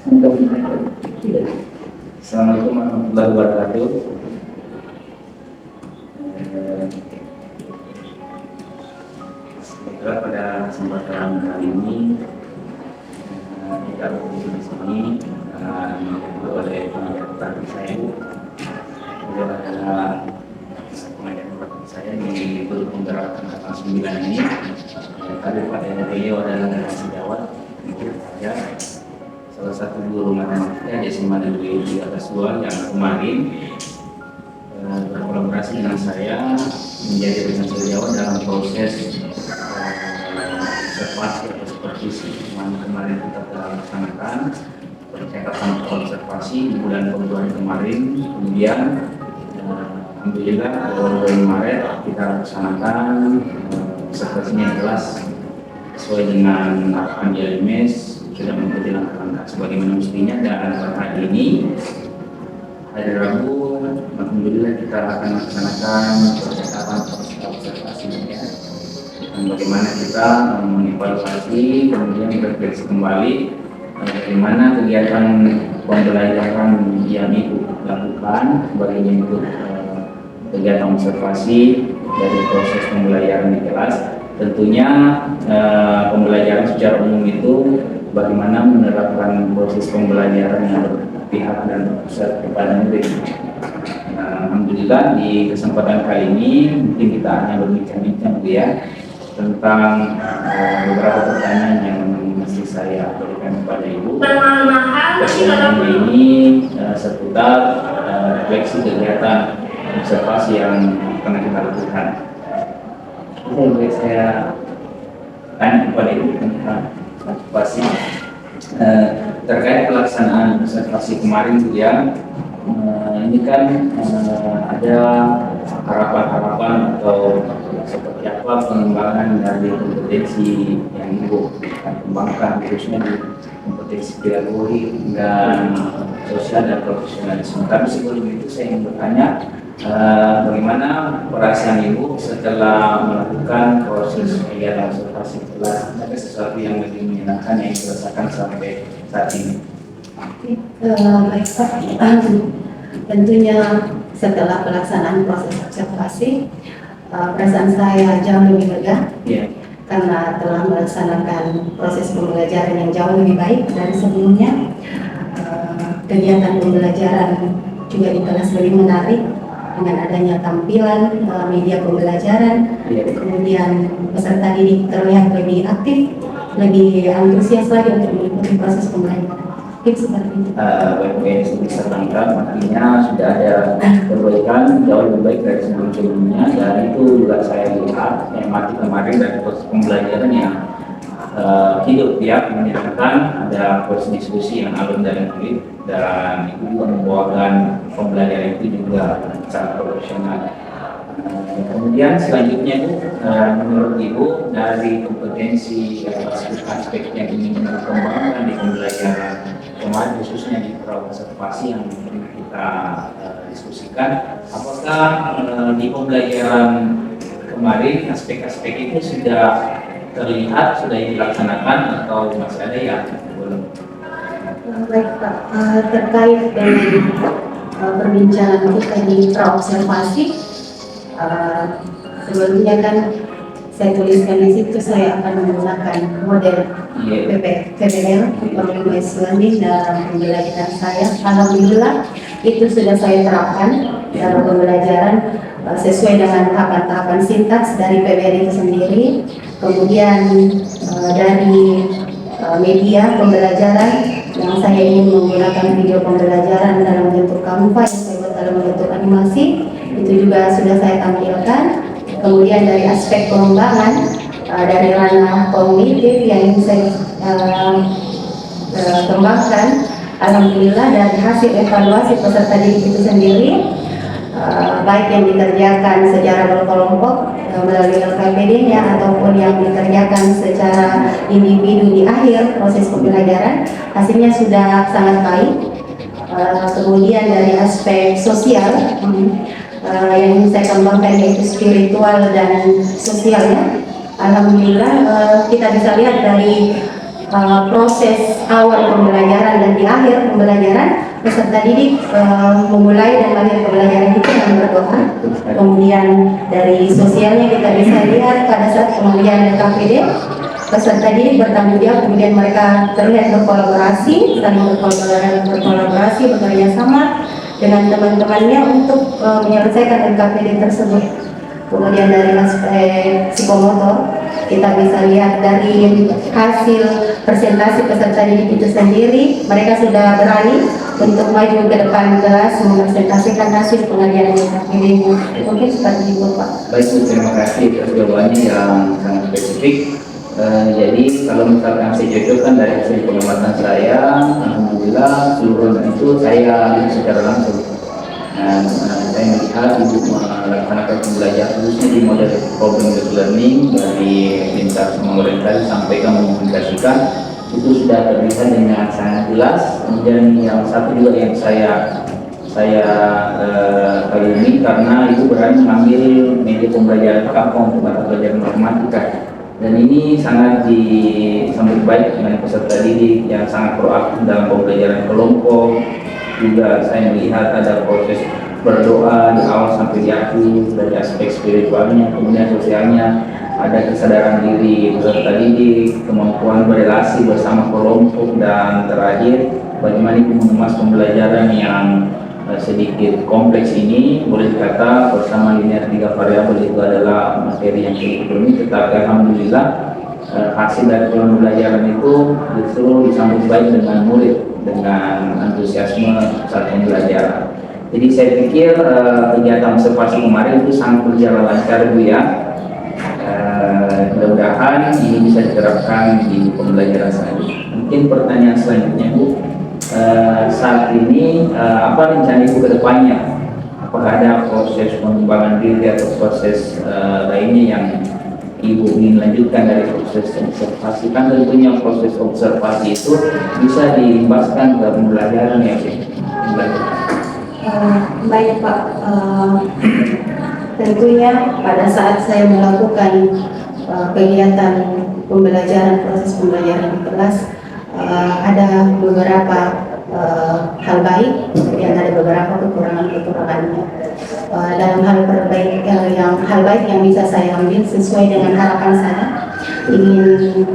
Assalamualaikum warahmatullahi wabarakatuh. Semoga pada kesempatan kali ini kita berkumpul di sini oleh pengajar saya. Beliau adalah pengajar saya di guru penggerak angkatan 9 ini. Kabupaten Riau adalah generasi Jawa. Ya, salah satu guru matematika di SMA Negeri di atas 2 yang kemarin berkolaborasi dengan saya menjadi researcher Jawa dalam proses observasi atau supervisi yang kemarin kita telah laksanakan percakapan observasi di bulan Februari kemarin. Kemudian alhamdulillah bulan Maret kita laksanakan observasinya jelas sesuai dengan arahan di LMS, sudah mengikuti langkah-langkah sebagaimana mestinya. Dan pada hari ini hari Rabu alhamdulillah kita akan melaksanakan percakapan observasi ya. Dan bagaimana kita mengevaluasi kemudian berefleksi kembali bagaimana kegiatan pembelajaran yang Ibu lakukan sebagai bentuk kegiatan observasi dari proses pembelajaran di kelas. Tentunya pembelajaran secara umum itu bagaimana menerapkan proses pembelajaran yang berpihak dan berpusat kepada murid. Alhamdulillah di kesempatan kali ini mungkin kita hanya berbincang-bincang ya tentang beberapa pertanyaan yang mesti saya berikan kepada Ibu. Pertanyaan ini seputar refleksi kegiatan observasi yang pernah kita lakukan. Boleh saya tanya kepada Ibu tentang observasi terkait pelaksanaan observasi kemarin ya. Ini kan ada harapan-harapan atau seperti apa pengembangan dari kompetensi yang Ibu akan kembangkan khususnya di kompetensi pedagogi dan sosial dan profesionalisme. Tapi sebelum itu saya ingin bertanya bagaimana perasaan Ibu setelah melakukan proses kegiatan observasi kelas? Ada sesuatu yang lebih menyenangkan yang dirasakan sampai saat ini? Baik Pak, tentunya setelah pelaksanaan proses observasi perasaan saya jauh lebih lega karena telah melaksanakan proses pembelajaran yang jauh lebih baik dari sebelumnya. Kegiatan pembelajaran juga di kelas lebih menarik dengan adanya tampilan media pembelajaran, kemudian peserta didik terlihat lebih aktif, lebih antusias lagi untuk mengikuti proses pembelajaran. Seperti itu. Baik-baik bisa tangkap, artinya sudah ada perbaikan jauh lebih baik dari sebelum-sebelumnya, dan itu juga saya lihat mati kemarin dari proses pembelajaran yang hidup ya, menyenangkan. Ada proses diskusi yang alun dan murid, dan itu juga membawakan pembelajaran itu juga sangat profesional. Kemudian selanjutnya itu menurut Ibu dari kompetensi aspek yang ingin dikembangkan di pembelajaran kemarin khususnya di observasi yang kita diskusikan, apakah di pembelajaran kemarin aspek-aspek itu sudah terlihat, sudah dilaksanakan atau masih ada yang belum? Baik Pak, terkait dengan perbincangan kita di praobservasi, sebelumnya kan saya tuliskan di situ saya akan menggunakan model PBL Problems Learning dalam pembelajaran saya. Alhamdulillah itu sudah saya terapkan dalam pembelajaran sesuai dengan tahapan-tahapan sintaks dari PBL itu sendiri. Kemudian dari media pembelajaran yang saya ingin menggunakan video pembelajaran dalam bentuk Canva yang saya buat dalam bentuk animasi, itu juga sudah saya tampilkan. Kemudian dari aspek pengembangan dari ranah kognitif yang ingin saya kembangkan, alhamdulillah dari hasil evaluasi peserta didik itu sendiri, baik yang dikerjakan secara berkelompok melalui LKPD-nya ataupun yang dikerjakan secara individu di akhir proses pembelajaran, hasilnya sudah sangat baik. Kemudian dari aspek sosial yang ingin saya kembangkan yaitu spiritual dan sosialnya, alhamdulillah kita bisa lihat dari proses awal pembelajaran dan di akhir pembelajaran, peserta didik memulai dan akhir pembelajaran itu dengan berdoa. Kemudian dari sosialnya kita bisa lihat pada saat pengujian KPD, peserta didik bertanggung jawab, kemudian mereka terlihat berkolaborasi, saling berkolaborasi, bekerja sama dengan teman-temannya untuk menyelesaikan KPD tersebut. Kemudian dari aspek psikomotor, kita bisa lihat dari hasil presentasi peserta didik itu sendiri, mereka sudah berani untuk maju ke depan kelas mempresentasikan hasil pengajaran KPD. Mungkin seperti itu, Pak. Baik, terima kasih atas jawabannya yang sangat spesifik. Jadi kalau misalkan saya cocokkan dari hasil pengamatan saya, alhamdulillah seluruh itu saya lihat secara langsung. Saya melihat ibu melaksanakan pembelajaran khususnya di model problem based learning dari lintas orientasi sampai ke mengkomunikasikan itu sudah terlihat dengan sangat jelas. Kemudian yang satu juga yang saya kagumi karena itu berani mengambil media pembelajaran KAPA untuk mata pelajaran matematika. Dan ini sangat disambut baik dengan peserta didik yang sangat proaktif dalam pembelajaran kelompok. Juga saya melihat ada proses berdoa di awal sampai di akhir dari aspek spiritualnya, kemudian sosialnya, ada kesadaran diri peserta didik, kemampuan berrelasi bersama kelompok, dan terakhir bagaimana mengemas pembelajaran yang sedikit kompleks ini. Boleh dikata bersama linear 3 variabel itu adalah materi yang cukup rumit, tetapi alhamdulillah hasil dari pembelajaran itu justru disambut baik dengan murid dengan antusiasme saat pembelajaran. Jadi saya pikir kegiatan observasi kemarin itu sangat berjalan lancar, Bu ya. Mudah-mudahan ini bisa diterapkan di pembelajaran selanjutnya. Mungkin pertanyaan selanjutnya, Bu, saat ini apa rencana Ibu ke depannya? Apakah ada proses pengembangan diri atau proses lainnya yang Ibu ingin lanjutkan dari proses observasi? Kan tentunya proses observasi itu bisa dilimpahkan ke pembelajaran ya, Baik, Pak. Tentunya pada saat saya melakukan kegiatan pembelajaran, proses pembelajaran di kelas, ada beberapa hal baik dan ada beberapa kekurangannya. Dalam hal hal baik yang bisa saya ambil sesuai dengan harapan saya, ingin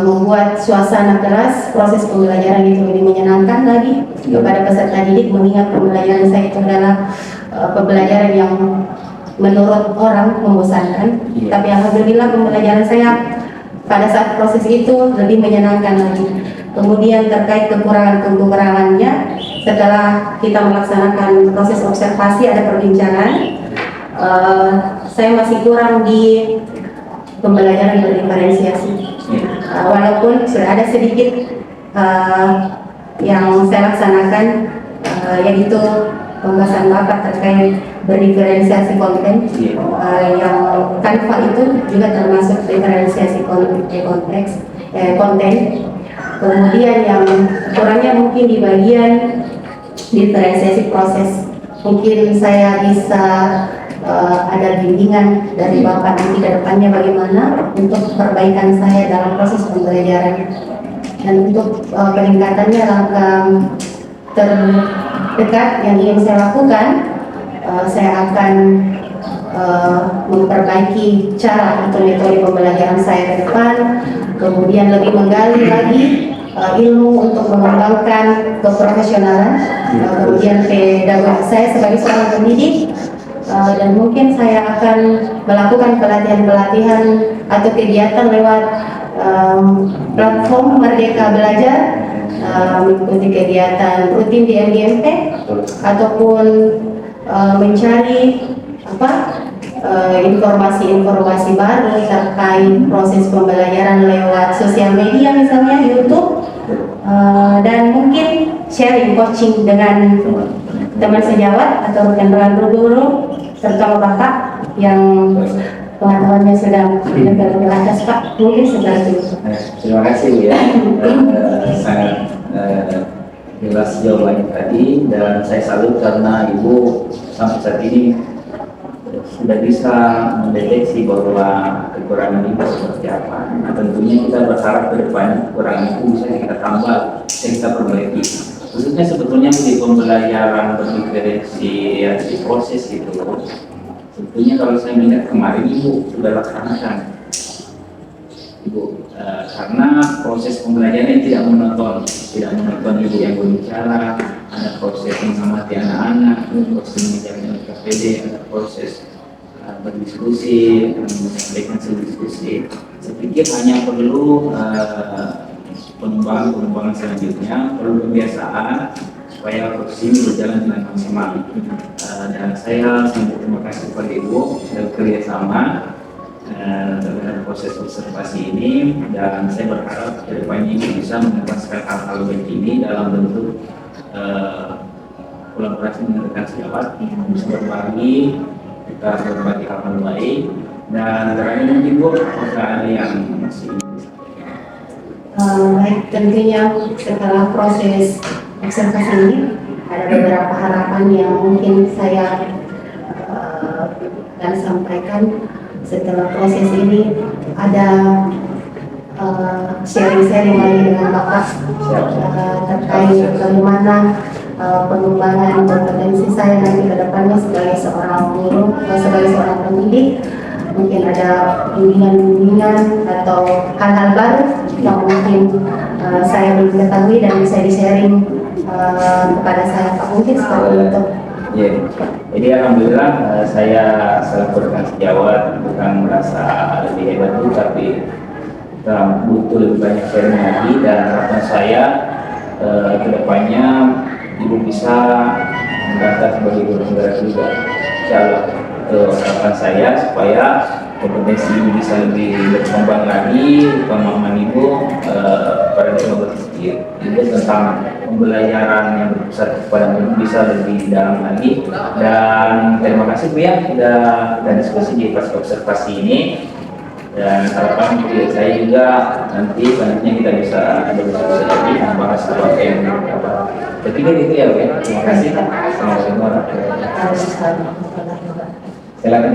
membuat suasana kelas, proses pembelajaran itu lebih menyenangkan lagi kepada peserta didik, mengingat pembelajaran saya itu adalah pembelajaran yang menurut orang membosankan, tapi alhamdulillah pembelajaran saya pada saat proses itu lebih menyenangkan lagi. Kemudian terkait kekurangannya, setelah kita melaksanakan proses observasi ada perbincangan, saya masih kurang di pembelajaran berdiferensiasi. Walaupun sudah ada sedikit yang saya laksanakan, yaitu pembahasan Bapak terkait berdiferensiasi konten, yang Canva itu juga termasuk diferensiasi konten. Kemudian yang kurangnya mungkin di bagian diferensiasi proses. Mungkin saya bisa ada bimbingan dari Bapak nanti ke depannya bagaimana untuk perbaikan saya dalam proses pembelajaran. Dan untuk peningkatannya langkah terdekat yang ingin saya lakukan, saya akan memperbaiki cara atau metode pembelajaran saya ke depan, kemudian lebih menggali lagi ilmu untuk mengembangkan keprofesionalan, kemudian pedagogi saya sebagai seorang pendidik, dan mungkin saya akan melakukan pelatihan-pelatihan atau kegiatan lewat platform Merdeka Belajar, mengikuti kegiatan rutin di MGMT ataupun mencari informasi-informasi baru terkait proses pembelajaran lewat sosial media, misalnya YouTube, dan mungkin sharing coaching dengan teman sejawat atau rekan-rekan guru serta Bapak yang pengetahuannya sudah lebih lancar, Pak. Mungkin seperti itu. Terima kasih, Bu ya. Sangat jelas jawabannya tadi, dan saya salut karena Ibu sampai saat ini sudah bisa mendeteksi bahwa kekurangan itu seperti apa. Nah, tentunya kita berharap ke depan kekurangan itu bisa kita tambah dan kita perbaiki. Khususnya sebetulnya di pembelajaran berdiferensi ya, di proses itu. Sebetulnya kalau saya melihat kemarin Ibu sudah laksanakan. Ibu, karena proses pembelajarannya tidak menonton ibu yang berbicara, ada proses mengamati anak-anak, ada proses menjalankan KPD, ada proses berdiskusi, menyampaikan diskusi. Saya pikir hanya perlu pengembangan selanjutnya, perlu kebiasaan supaya proses ini berjalan dengan maksimal. Dan saya sangat terima kasih kepada Ibu sudah kerjasama dalam proses observasi ini, dan saya berharap kedepannya ini bisa mengentaskan hal-hal begini dalam bentuk kolaborasi dengan rekan sejawat, bisa berbagi, kita berbagi hal baik. Dan terakhir mungkin Bu, apakah ada yang masih Baik, tentunya setelah proses observasi ini ada beberapa harapan yang mungkin saya akan sampaikan. Setelah proses ini ada sharing-sharing lagi dengan Bapak terkait bagaimana pengembangan kompetensi saya nanti ke depannya sebagai seorang guru atau sebagai seorang pendidik. Mungkin ada bimbingan-bimbingan atau hal-hal baru yang mungkin saya belum ketahui dan bisa di-sharing kepada saya, Pak. Mungkin seperti itu. Ya, jadi alhamdulillah saya selaku rekan sejawat bukan merasa lebih hebat itu, tapi kita butuh lebih banyak sharing lagi, dan harapan saya kedepannya Ibu bisa mendaftar sebagai guru negara juga. Insyaallah harapan saya supaya kompetensi Ibu bisa lebih berkembang lagi, pemahaman Ibu pada berpikir itu tentang pembelajaran yang berpusat kepada Ibu bisa lebih dalam lagi. Dan terima kasih Bu ya sudah diskusi di pas observasi ini, dan harapan saya juga nanti selanjutnya kita bisa berdiskusi lagi membahas apa yang apa. Ketiga itu ya Bu ya. Terima kasih. Assalamualaikum warahmatullahi wabarakatuh. Silakan.